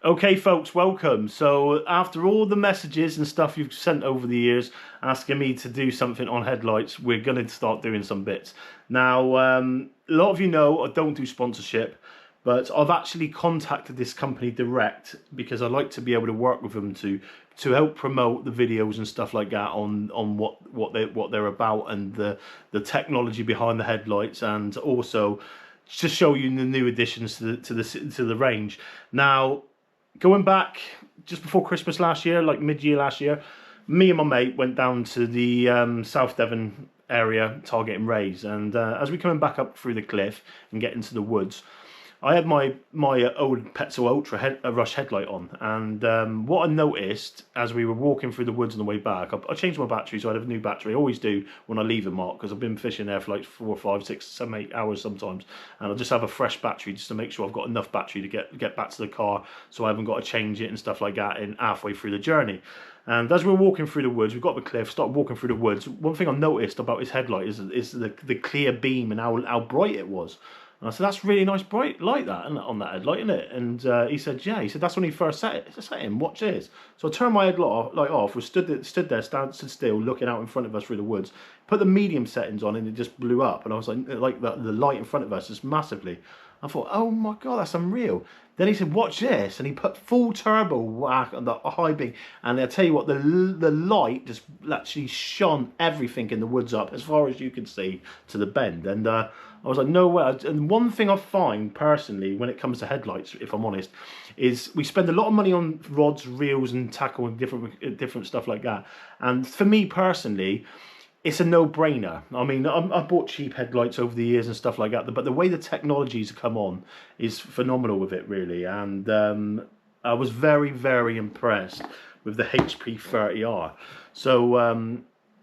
Okay folks, welcome. So after all the messages and stuff you've sent over the years asking me to do something on headlights, we're going to start doing some bits. Now, a lot of you know I don't do sponsorship, but I've actually contacted this company direct because I like to be able to work with them to help promote the videos and stuff like that on what they're about and the technology behind the headlights, and also to show you the new additions to the range. Now, going back just before Christmas last year, like mid-year last year, me and my mate went down to the South Devon area targeting rays, and as we coming back up through the cliff and get into the woods, I had my old Petzl Ultra Rush headlight on, and what I noticed as we were walking through the woods on the way back, I changed my battery, so I had a new battery. I always do when I leave a mark, because I've been fishing there for like 4, 5, 6, 7, 8 hours sometimes, and I'll just have a fresh battery just to make sure I've got enough battery to get back to the car, so I haven't got to change it and stuff like that in halfway through the journey. And as we were walking through the woods, we got the cliff, started walking through the woods. One thing I noticed about his headlight is the clear beam and how bright it was. And I said, that's really nice bright light that on that headlight, isn't it? And he said, yeah. He said, that's when he first set it. I said, set him, watch this. So I turned my headlight off. We stood there, stood still, looking out in front of us through the woods. Put the medium settings on, and it just blew up. And I was like the light in front of us just massively. I thought, oh my god, that's unreal. Then he said, watch this, and he put full turbo whack on the high beam, and I tell you what, the light just actually shone everything in the woods up as far as you could see to the bend. And I was like, no way. And one thing I find personally when it comes to headlights, if I'm honest, is we spend a lot of money on rods, reels, and tackle and different stuff like that. And for me personally, it's a no-brainer. I mean, I've bought cheap headlights over the years and stuff like that, but the way the technology's come on is phenomenal with it, really. And I was very, very impressed with the HP30-R. So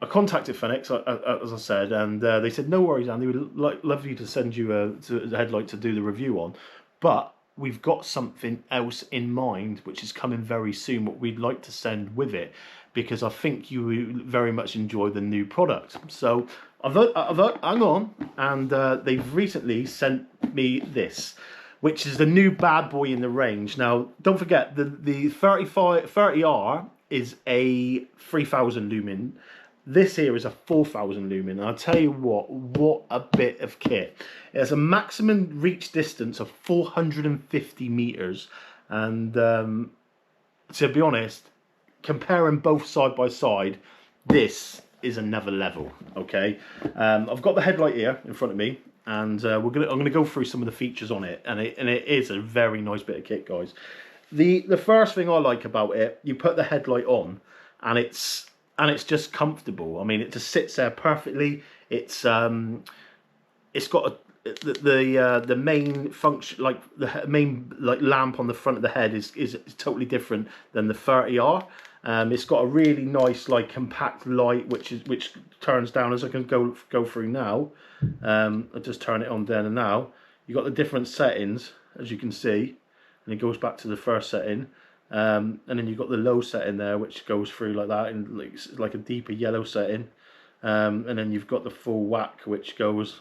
I contacted Fenix, as I said, and they said, no worries, Andy, we'd love you to send you a headlight to do the review on, but we've got something else in mind which is coming very soon, what we'd like to send with it, because I think you very much enjoy the new product. So I've hang on, and they've recently sent me this, which is the new bad boy in the range. Now, don't forget, the 30R is a 3000 lumen. This here is a 4000 lumen, and I'll tell you what a bit of kit. It has a maximum reach distance of 450 meters, and to be honest, comparing both side by side, this is another level. Okay, I've got the headlight here in front of me, and I'm gonna go through some of the features on it, and it is a very nice bit of kit, guys. The first thing I like about it, you put the headlight on, and it's just comfortable. I mean, it just sits there perfectly. It's got the main function, like the main lamp on the front of the head is totally different than the 30R. It's got a really nice compact light which turns down, as I can go through now. I'll just turn it on then and now. You've got the different settings, as you can see, and it goes back to the first setting. And then you've got the low setting there, which goes through like that, and like a deeper yellow setting. And then you've got the full whack, which goes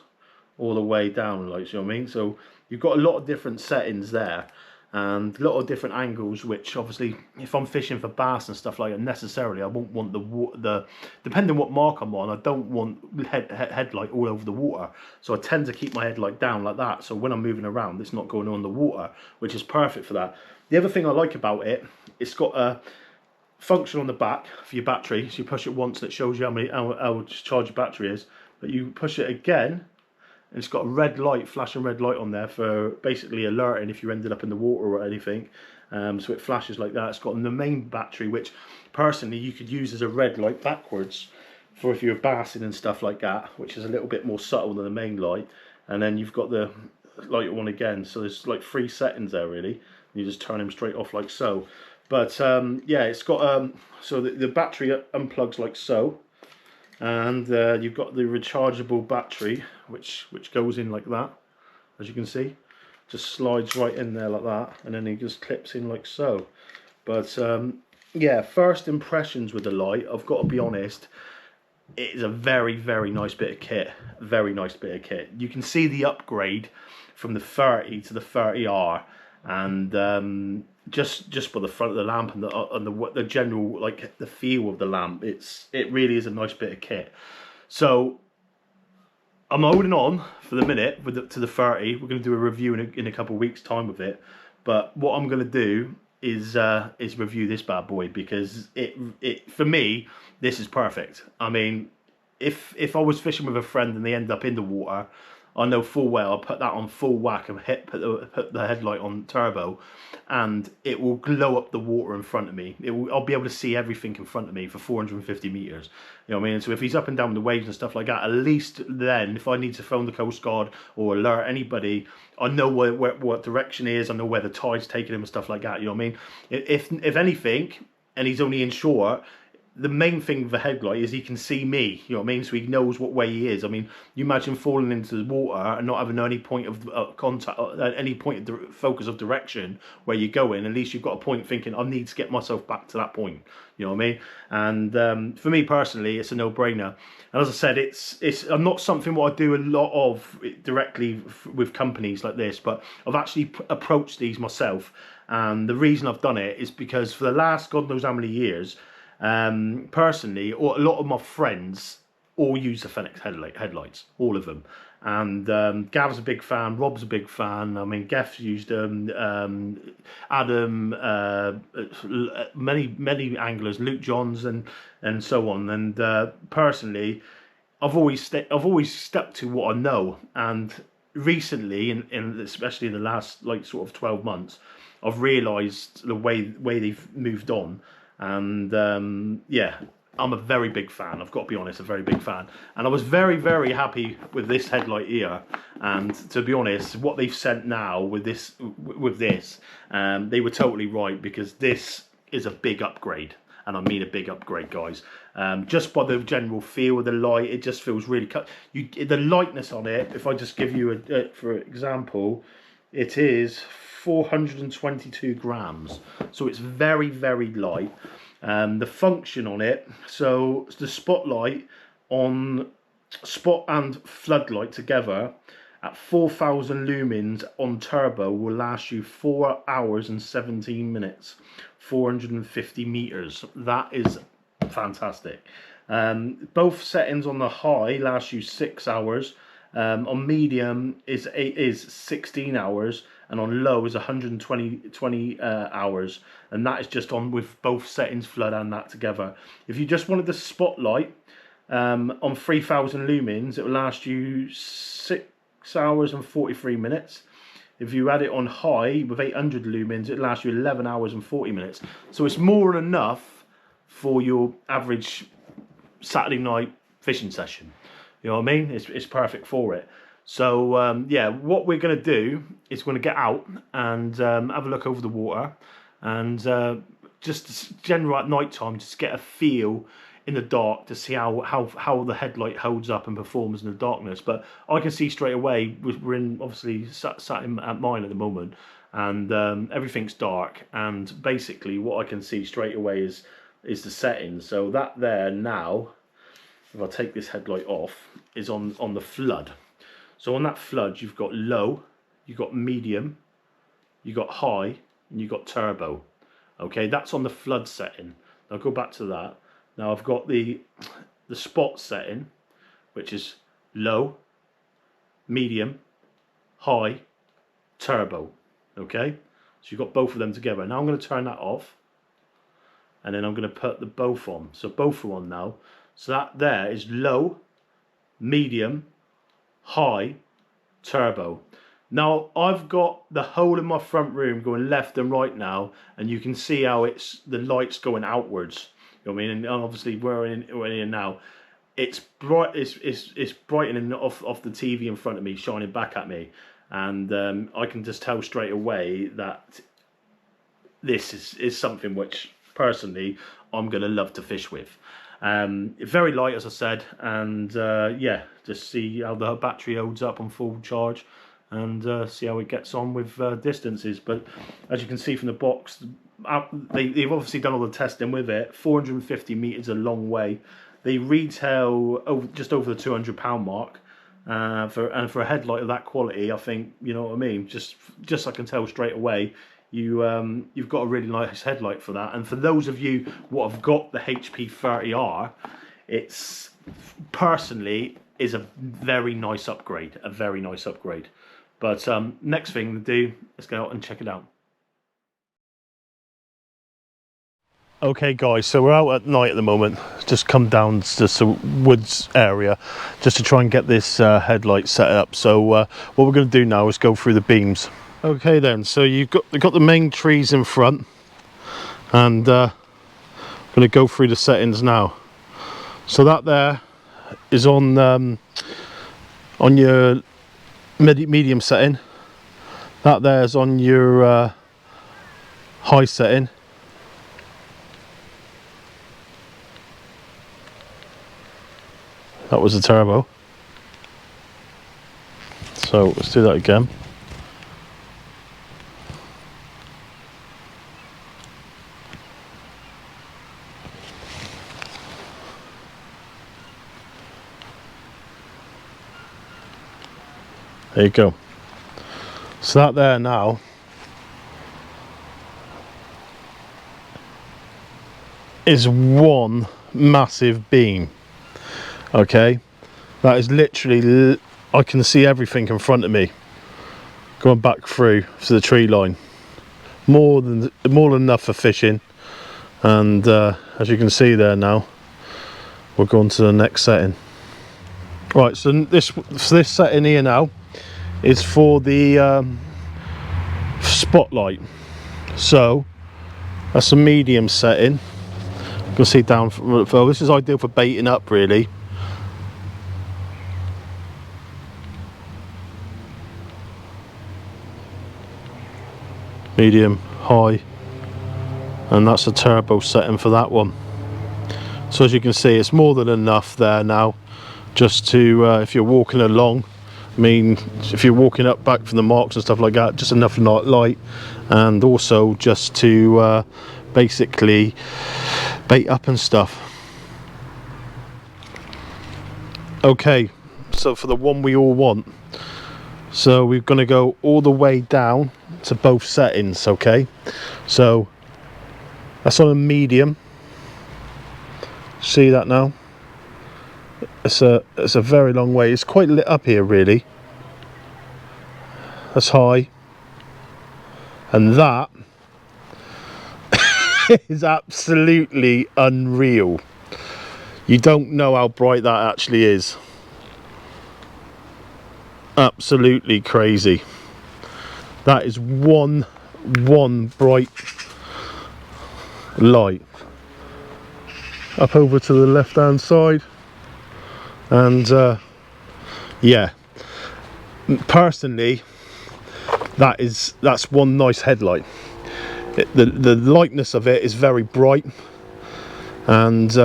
all the way down, like, you know what I mean? So you've got a lot of different settings there, and a lot of different angles, which obviously, if I'm fishing for bass and stuff like that, necessarily I won't want the depending on what mark I'm on, I don't want headlight all over the water. So I tend to keep my headlight down like that, so when I'm moving around, it's not going on the water, which is perfect for that. The other thing I like about it, it's got a function on the back for your battery. So you push it once and it shows you how charged your battery is. But you push it again, and it's got a red light, flashing red light on there for basically alerting if you ended up in the water or anything. So it flashes like that. It's got the main battery, which personally you could use as a red light backwards for if you're bassing and stuff like that, which is a little bit more subtle than the main light. And then you've got the light one again. So there's like 3 settings there, really. You just turn them straight off like so. But yeah, it's got so the battery unplugs like so, and you've got the rechargeable battery which goes in like that, as you can see, just slides right in there like that, and then it just clips in like so. But yeah, first impressions with the light, I've got to be honest, it is a very, very nice bit of kit. Very nice bit of kit. You can see the upgrade from the 30 to the 30R, and just by the front of the lamp and the general, like, the feel of the lamp, it really is a nice bit of kit. So I'm holding on for the minute to the 30. We're going to do a review in a couple of weeks' time with it. But what I'm going to do is review this bad boy, because it for me, this is perfect. I mean, if I was fishing with a friend and they end up in the water, I know full well I'll put that on full whack and put the headlight on turbo, and it will glow up the water in front of me. I'll be able to see everything in front of me for 450 meters. You know what I mean? So if he's up and down the waves and stuff like that, at least then, if I need to phone the Coast Guard or alert anybody, I know what direction he is. I know where the tide's taking him and stuff like that. You know what I mean? If anything, and he's only inshore, the main thing with the headlight is he can see me, you know what I mean? So he knows what way he is. I mean, you imagine falling into the water and not having any point of contact, any point of focus of direction where you're going. At least you've got a point thinking, I need to get myself back to that point. You know what I mean? And for me personally, it's a no-brainer. And as I said, it's not something what I do a lot of directly with companies like this, but I've actually approached these myself. And the reason I've done it is because for the last God knows how many years, personally, or a lot of my friends all use the Fenix headlights, all of them. And Gav's a big fan, Rob's a big fan. I mean, Gef's used them, Adam, many anglers, Luke Johns, and so on. And personally, I've always stuck to what I know. And recently, especially in the last sort of 12 months, I've realised the way they've moved on. And yeah, I'm a very big fan. I've got to be honest, a very big fan. And I was very, very happy with this headlight here. And to be honest, what they've sent now with this, they were totally right, because this is a big upgrade. And I mean a big upgrade, guys. Just by the general feel of the light, it just feels really the lightness on it. If I just give you for example, it is 422 grams, so it's very, very light. The function on it, so the spotlight on spot and floodlight together at 4,000 lumens on turbo will last you 4 hours and 17 minutes, 450 meters. That is fantastic. Both settings on the high last you 6 hours. On medium is 16 hours, and on low is 120 hours, and that is just on with both settings, flood and that together. If you just wanted the spotlight on 3,000 lumens, it will last you 6 hours and 43 minutes. If you had it on high with 800 lumens, it lasts you 11 hours and 40 minutes. So it's more than enough for your average Saturday night fishing session. You know what I mean? It's perfect for it. So yeah, what we're going to do is we're going to get out and have a look over the water, and just general at night time, just get a feel in the dark to see how the headlight holds up and performs in the darkness. But I can see straight away, we're in obviously sat at mine at the moment, and everything's dark, and basically what I can see straight away is the settings. So that there now, if I take this headlight off, is on the flood. So on that flood, you've got low, you've got medium, you've got high, and you've got turbo. Okay, that's on the flood setting. I'll go back to that. Now I've got the spot setting, which is low, medium, high, turbo. Okay, so you've got both of them together. Now I'm going to turn that off, and then I'm going to put the both on. So both are on now. So that there is low, medium, high, turbo. Now I've got the whole of my front room going left and right now, and you can see how the light's going outwards. You know what I mean? And obviously we're in now. It's bright. It's brightening off the TV in front of me, shining back at me, and I can just tell straight away that this is something which personally I'm gonna love to fish with. Very light, as I said, and yeah, just see how the battery holds up on full charge, and see how it gets on with distances. But as you can see from the box, they've obviously done all the testing with it. 450 meters a long way. They retail just over the £200 mark, for a headlight of that quality. I think, you know what I mean. Just I can tell straight away, you've got a really nice headlight for that. And for those of you what have got the HP30R, it's personally is a very nice upgrade, But next thing to do, let's go out and check it out. Okay guys, so we're out at night at the moment, just come down to some woods area just to try and get this headlight set up. So what we're going to do now is go through the beams. Okay then, so you've got the main trees in front, and I'm going to go through the settings now. So that there is on your medium setting, that there's on your high setting. That was a turbo. So let's do that again. There you go. So that there now is one massive beam. Okay, that is literally, I can see everything in front of me going back through to the tree line. More than enough for fishing. And as you can see there now, we're going to the next setting. Right, so this setting here now is for the spotlight. So that's a medium setting. You can see down from, well, this is ideal for baiting up really. Medium, high, and that's a turbo setting for that one. So as you can see, it's more than enough there now, just to if you're walking along, I mean if you're walking up back from the marks and stuff like that, just enough light, and also just to basically bait up and stuff. Okay, so for the one we all want, so we're going to go all the way down to both settings. Okay, so that's on a medium. See that now? It's a very long way. It's quite lit up here really. That's high, and that is absolutely unreal. You don't know how bright that actually is. Absolutely crazy. That is one bright light. Up over to the left hand side, and yeah, personally that's one nice headlight. The lightness of it is very bright, and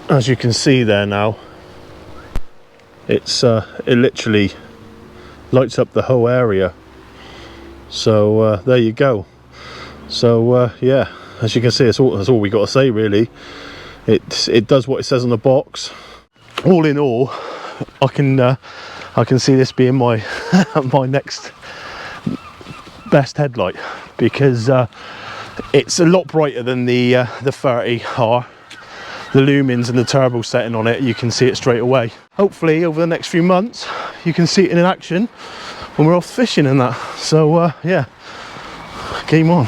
as you can see there now, it literally lights up the whole area. So there you go. So yeah, as you can see, that's all we got to say really. It does what it says on the box. All in all, I can see this being my my next best headlight, because it's a lot brighter than the 30R. The lumens and the turbo setting on it, you can see it straight away. Hopefully over the next few months you can see it in action when we're off fishing and that. So yeah, game on.